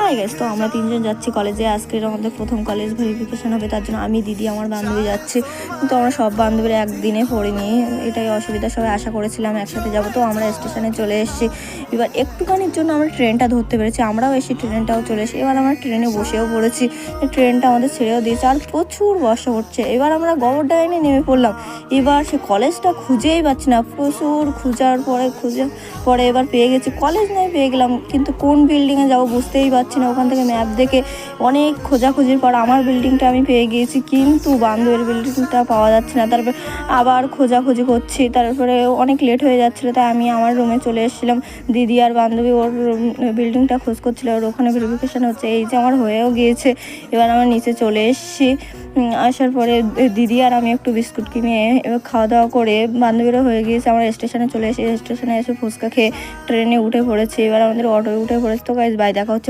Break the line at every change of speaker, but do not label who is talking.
Hi guys, তো আমরা তিনজন যাচ্ছি কলেজে। আজকের আমাদের প্রথম কলেজ ভেরিফিকেশন হবে, তার জন্য আমি, দিদি, আমার বান্ধবী যাচ্ছি। কিন্তু আমরা সব বান্ধবীরা একদিনে পড়িনি, এটাই অসুবিধা। সবাই আশা করেছিলাম একসাথে যাবো, তো আমরা স্টেশনে চলে এসেছি। এবার একটুখানির জন্য আমরা ট্রেনটা ধরতে পেরেছি, আমরাও এসে ট্রেনটাও চলে এসেছি। এবার আমরা ট্রেনে বসেও পড়েছি, ট্রেনটা আমাদের ছেড়েও দিয়েছে, আর প্রচুর বর্ষা পড়ছে। এবার আমরা গবরডাঙ্গায় নেমে পড়লাম। এবার সে কলেজটা খুঁজেই পাচ্ছি না, প্রচুর খুঁজার পরে এবার পেয়ে গেছি কলেজ, নয় পেয়ে গেলাম, কিন্তু কোন বিল্ডিংয়ে যাবো বুঝতেই পারছি না। ওখান থেকে ম্যাপ দেখে অনেক খোঁজাখুঁজির পর আমার বিল্ডিংটা আমি পেয়ে গিয়েছি, কিন্তু বান্ধবীর বিল্ডিংটা পাওয়া যাচ্ছে না। তারপর আবার খোঁজাখুঁজি করছি, তারপরে অনেক লেট হয়ে যাচ্ছিলো, তাই আমি আমার রুমে চলে এসেছিলাম। দিদি আর বান্ধবী ওর বিল্ডিংটা খোঁজ করছিল, ওর ওখানে ভেরিফিকেশান হচ্ছে। এই যে আমার হয়েও গিয়েছে, এবার আমরা নিচে চলে এসেছি। আসার পরে দিদি আর আমি একটু বিস্কুট কিনে এবার খাওয়া দাওয়া করে বান্ধবীরও হয়ে গিয়েছে। আমরা স্টেশনে চলে এসে স্টেশনে এসে ফুচকা খেয়ে ট্রেনে উঠে পড়েছি। এবার আমাদের অটোয় উঠে পড়েছে। তো গাইস, বাই, দেখা হচ্ছে